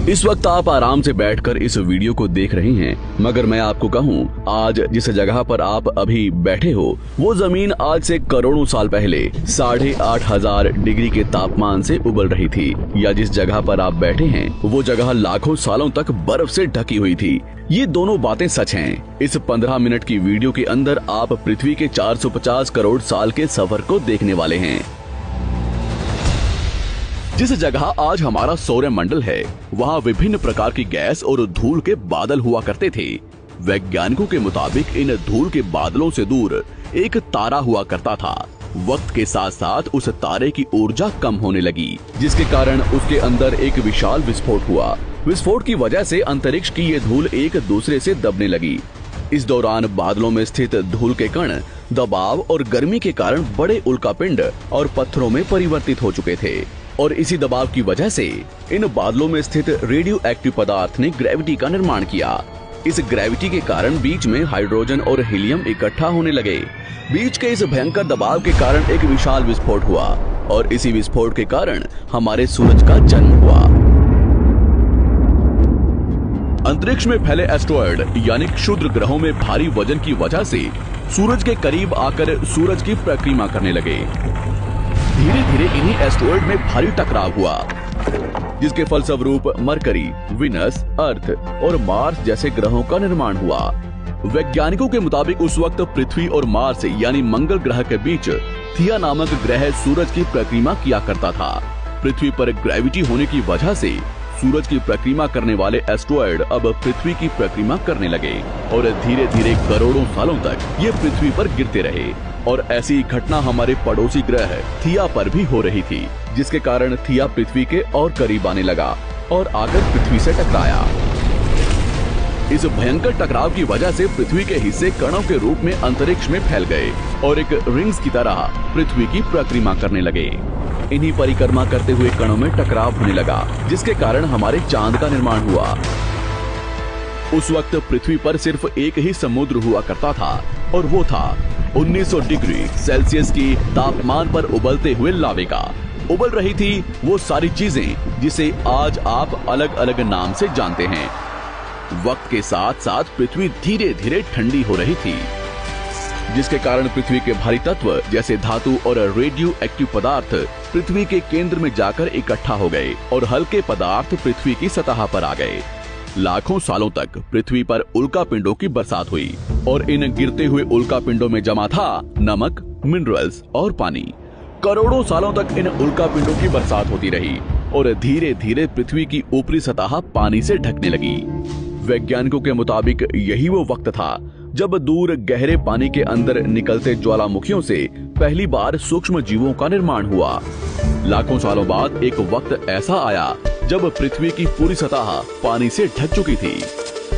इस वक्त आप आराम से बैठकर इस वीडियो को देख रहे हैं, मगर मैं आपको कहूं, आज जिस जगह पर आप अभी बैठे हो वो जमीन आज से करोड़ों साल पहले 8,500 डिग्री के तापमान से उबल रही थी, या जिस जगह पर आप बैठे हैं वो जगह लाखों सालों तक बर्फ से ढकी हुई थी। ये दोनों बातें सच हैं। इस 15 मिनट की वीडियो के अंदर आप पृथ्वी के 450 करोड़ साल के सफर को देखने वाले हैं। जिस जगह आज हमारा सौरमंडल है वहाँ विभिन्न प्रकार की गैस और धूल के बादल हुआ करते थे। वैज्ञानिकों के मुताबिक इन धूल के बादलों से दूर एक तारा हुआ करता था। वक्त के साथ साथ उस तारे की ऊर्जा कम होने लगी, जिसके कारण उसके अंदर एक विशाल विस्फोट हुआ। विस्फोट की वजह से अंतरिक्ष की ये धूल एक दूसरे से दबने लगी। इस दौरान बादलों में स्थित धूल के कण दबाव और गर्मी के कारण बड़े उल्कापिंड और पत्थरों में परिवर्तित हो चुके थे, और इसी दबाव की वजह से इन बादलों में स्थित रेडियो एक्टिव पदार्थ ने ग्रेविटी का निर्माण किया। इस ग्रेविटी के कारण बीच में हाइड्रोजन और हीलियम इकट्ठा होने लगे। बीच के इस भयंकर दबाव के कारण एक विशाल विस्फोट हुआ, और इसी विस्फोट के कारण हमारे सूरज का जन्म हुआ। अंतरिक्ष में फैले एस्ट्रॉयड यानी क्षुद्र ग्रहों में भारी वजन की वजह से सूरज के करीब आकर सूरज की परिक्रमा करने लगे। धीरे धीरे इन्हीं एस्ट्रॉयड में भारी टकराव हुआ, जिसके फलस्वरूप मरकरी, विनस, अर्थ और मार्स जैसे ग्रहों का निर्माण हुआ। वैज्ञानिकों के मुताबिक उस वक्त पृथ्वी और मार्स यानी मंगल ग्रह के बीच थिया नामक ग्रह सूरज की परिक्रमा किया करता था। पृथ्वी पर ग्रेविटी होने की वजह से सूरज की परिक्रमा करने वाले एस्ट्रॉयड अब पृथ्वी की परिक्रमा करने लगे, और धीरे धीरे करोड़ों सालों तक ये पृथ्वी पर गिरते रहे। और ऐसी घटना हमारे पड़ोसी ग्रह थिया पर भी हो रही थी, जिसके कारण थिया पृथ्वी के और करीब आने लगा और आकर पृथ्वी से टकराया। इस भयंकर टकराव की वजह से पृथ्वी के हिस्से कणों के रूप में अंतरिक्ष में फैल गए और एक रिंग्स की तरह पृथ्वी की परिक्रमा करने लगे। इन्हीं परिक्रमा करते हुए कणों में टकराव होने लगा, जिसके कारण हमारे चांद का निर्माण हुआ। उस वक्त पृथ्वी पर सिर्फ एक ही समुद्र हुआ करता था, और वो था 1900 डिग्री सेल्सियस की तापमान पर उबलते हुए लावे का। उबल रही थी वो सारी चीजें जिसे आज आप अलग अलग नाम से जानते हैं। वक्त के साथ साथ पृथ्वी धीरे धीरे ठंडी हो रही थी, जिसके कारण पृथ्वी के भारी तत्व जैसे धातु और रेडियो एक्टिव पदार्थ पृथ्वी के केंद्र में जाकर इकट्ठा हो गए, और हल्के पदार्थ पृथ्वी की सतह पर आ गए। लाखों सालों तक पृथ्वी पर उल्कापिंडों की बरसात हुई, और इन गिरते हुए उल्कापिंडों में जमा था नमक, मिनरल्स और पानी। करोड़ों सालों तक इन उल्कापिंडों की बरसात होती रही, और धीरे धीरे पृथ्वी की ऊपरी सतह पानी से ढकने लगी। वैज्ञानिकों के मुताबिक यही वो वक्त था जब दूर गहरे पानी के अंदर निकलते ज्वालामुखियों से पहली बार सूक्ष्म जीवों का निर्माण हुआ। लाखों सालों बाद एक वक्त ऐसा आया जब पृथ्वी की पूरी सतह पानी से ढक चुकी थी।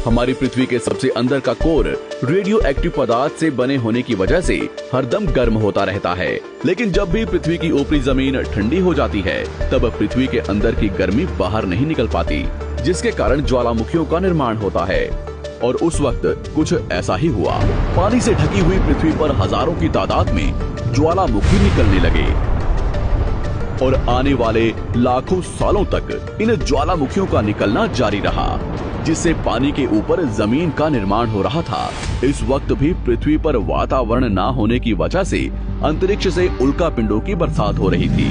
हमारी पृथ्वी के सबसे अंदर का कोर रेडियो एक्टिव पदार्थ से बने होने की वजह से हरदम गर्म होता रहता है, लेकिन जब भी पृथ्वी की ऊपरी जमीन ठंडी हो जाती है तब पृथ्वी के अंदर की गर्मी बाहर नहीं निकल पाती, जिसके कारण ज्वालामुखियों का निर्माण होता है। और उस वक्त कुछ ऐसा ही हुआ। पानी से ढकी हुई पृथ्वी पर हजारों की तादाद में ज्वालामुखी निकलने लगे, और आने वाले लाखों सालों तक इन ज्वालामुखियों का निकलना जारी रहा, जिससे पानी के ऊपर जमीन का निर्माण हो रहा था। इस वक्त भी पृथ्वी पर वातावरण न होने की वजह से अंतरिक्ष से उल्कापिंडों की बरसात हो रही थी।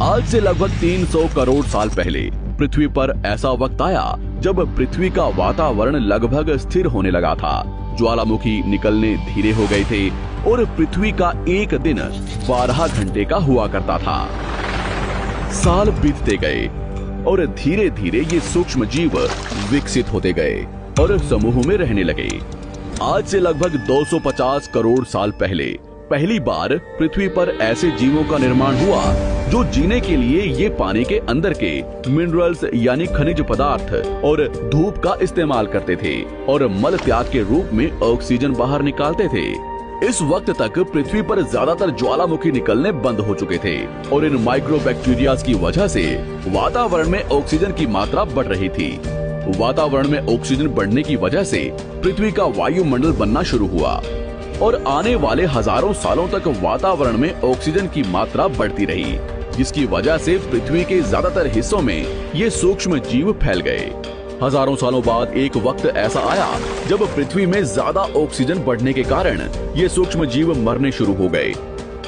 आज से लगभग 300 करोड़ साल पहले पृथ्वी पर ऐसा वक्त आया जब पृथ्वी का वातावरण लगभग स्थिर होने लगा था। ज्वालामुखी निकलने धीरे हो गए थे, और पृथ्वी का एक दिन 12 घंटे का हुआ करता था। साल बीतते गए, और धीरे धीरे ये सूक्ष्म जीव विकसित होते गए और समूह में रहने लगे। आज से लगभग 250 करोड़ साल पहले पहली बार पृथ्वी पर ऐसे जीवों का निर्माण हुआ जो जीने के लिए ये पानी के अंदर के मिनरल्स यानी खनिज पदार्थ और धूप का इस्तेमाल करते थे, और मल त्याग के रूप में ऑक्सीजन बाहर निकालते थे। इस वक्त तक पृथ्वी पर ज्यादातर ज्वालामुखी निकलने बंद हो चुके थे, और इन माइक्रोबैक्टीरियाज की वजह से वातावरण में ऑक्सीजन की मात्रा बढ़ रही थी। वातावरण में ऑक्सीजन बढ़ने की वजह से पृथ्वी का वायुमंडल बनना शुरू हुआ, और आने वाले हजारों सालों तक वातावरण में ऑक्सीजन की मात्रा बढ़ती रही, जिसकी वजह से पृथ्वी के ज्यादातर हिस्सों में ये सूक्ष्म जीव फैल गए। हजारों सालों बाद एक वक्त ऐसा आया जब पृथ्वी में ज्यादा ऑक्सीजन बढ़ने के कारण ये सूक्ष्म जीव मरने शुरू हो गए।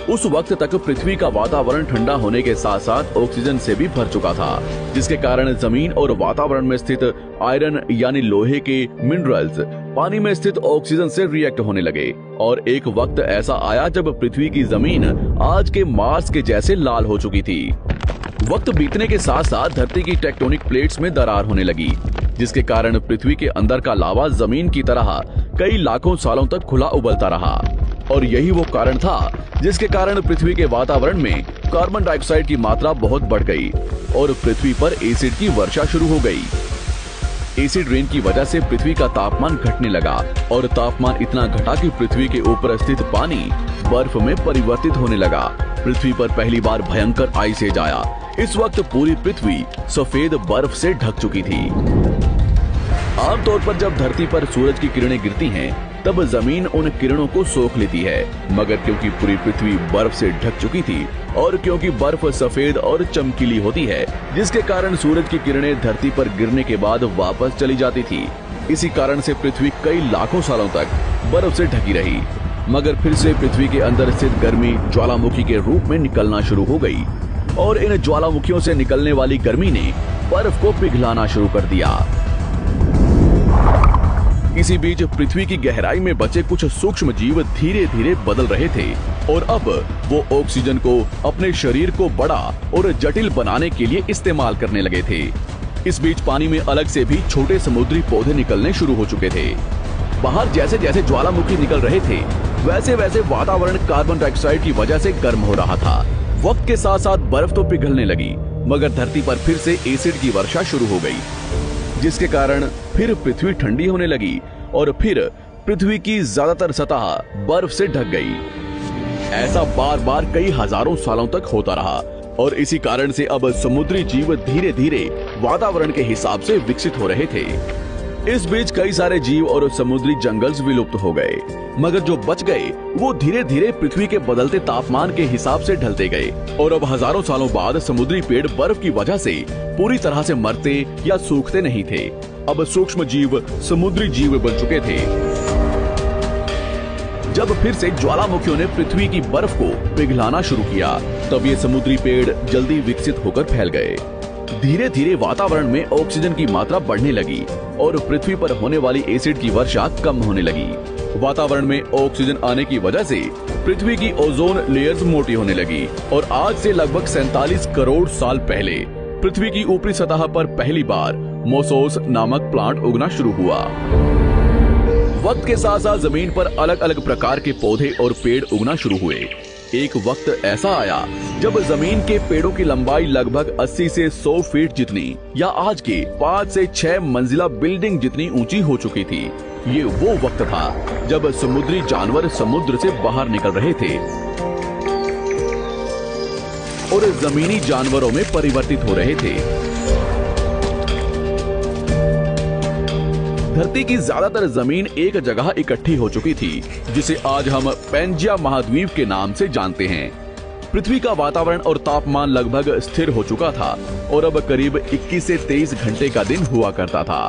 उस वक्त तक पृथ्वी का वातावरण ठंडा होने के साथ साथ ऑक्सीजन से भी भर चुका था, जिसके कारण जमीन और वातावरण में स्थित आयरन यानी लोहे के मिनरल्स पानी में स्थित ऑक्सीजन से रिएक्ट होने लगे। और एक वक्त ऐसा आया जब पृथ्वी की जमीन आज के मार्स के जैसे लाल हो चुकी थी। वक्त बीतने के साथ साथ धरती की टेक्टोनिक प्लेट्स में दरार होने लगी, जिसके कारण पृथ्वी के अंदर का लावा जमीन की तरह कई लाखों सालों तक खुला उबलता रहा। और यही वो कारण था जिसके कारण पृथ्वी के वातावरण में कार्बन डाइऑक्साइड की मात्रा बहुत बढ़ गई और पृथ्वी पर एसिड की वर्षा शुरू हो गई। एसिड रेन की वजह से पृथ्वी का तापमान घटने लगा और तापमान इतना घटा कि पृथ्वी के ऊपर स्थित पानी बर्फ में परिवर्तित होने लगा। पृथ्वी पर पहली बार भयंकर आइस एज आया। इस वक्त पूरी पृथ्वी सफेद बर्फ से ढक चुकी थी। आमतौर पर जब धरती पर सूरज की किरणें गिरती हैं, तब जमीन उन किरणों को सोख लेती है, मगर क्योंकि पूरी पृथ्वी बर्फ से ढक चुकी थी और क्योंकि बर्फ सफेद और चमकीली होती है, जिसके कारण सूरज की किरणें धरती पर गिरने के बाद वापस चली जाती थी। इसी कारण से पृथ्वी कई लाखों सालों तक बर्फ से ढकी रही, मगर फिर से पृथ्वी के अंदर स्थित गर्मी ज्वालामुखी के रूप में निकलना शुरू हो गई और इन ज्वालामुखियों से निकलने वाली गर्मी ने बर्फ को पिघलाना शुरू कर दिया। इसी बीच पृथ्वी की गहराई में बचे कुछ सूक्ष्म जीव धीरे धीरे बदल रहे थे और अब वो ऑक्सीजन को अपने शरीर को बड़ा और जटिल बनाने के लिए इस्तेमाल करने लगे थे। इस बीच पानी में अलग से भी छोटे समुद्री पौधे निकलने शुरू हो चुके थे। बाहर जैसे जैसे ज्वालामुखी निकल रहे थे, वैसे वैसे वातावरण कार्बन डाइऑक्साइड की वजह से गर्म हो रहा था। वक्त के साथ साथ बर्फ तो पिघलने लगी, मगर धरती पर फिर से एसिड की वर्षा शुरू हो गई, जिसके कारण फिर पृथ्वी ठंडी होने लगी और फिर पृथ्वी की ज्यादातर सतह बर्फ से ढक गई। ऐसा बार बार कई हजारों सालों तक होता रहा और इसी कारण से अब समुद्री जीव धीरे धीरे वातावरण के हिसाब से विकसित हो रहे थे। इस बीच कई सारे जीव और समुद्री जंगल्स विलुप्त हो गए, मगर जो बच गए वो धीरे धीरे पृथ्वी के बदलते तापमान के हिसाब से ढलते गए और अब हजारों सालों बाद समुद्री पेड़ बर्फ की वजह से पूरी तरह से मरते या सूखते नहीं थे। अब सूक्ष्म जीव समुद्री जीव बन चुके थे। जब फिर से ज्वालामुखियों ने पृथ्वी की बर्फ को पिघलाना शुरू किया, तब ये समुद्री पेड़ जल्दी विकसित होकर फैल गए। धीरे धीरे वातावरण में ऑक्सीजन की मात्रा बढ़ने लगी और पृथ्वी पर होने वाली एसिड की वर्षा कम होने लगी। वातावरण में ऑक्सीजन आने की वजह से पृथ्वी की ओजोन लेयर्स मोटी होने लगी और आज से लगभग 47 करोड़ साल पहले पृथ्वी की ऊपरी सतह पर पहली बार मोसोस नामक प्लांट उगना शुरू हुआ। वक्त के साथ साथ जमीन पर अलग अलग प्रकार के पौधे और पेड़ उगना शुरू हुए। एक वक्त ऐसा आया जब जमीन के पेड़ों की लंबाई लगभग 80 से 100 फीट जितनी या आज के 5 से 6 मंजिला बिल्डिंग जितनी ऊंची हो चुकी थी। ये वो वक्त था जब समुद्री जानवर समुद्र से बाहर निकल रहे थे और जमीनी जानवरों में परिवर्तित हो रहे थे। धरती की ज्यादातर जमीन एक जगह इकट्ठी हो चुकी थी, जिसे आज हम पैंजिया महाद्वीप के नाम से जानते हैं। पृथ्वी का वातावरण और तापमान लगभग स्थिर हो चुका था और अब करीब 21 से 23 घंटे का दिन हुआ करता था।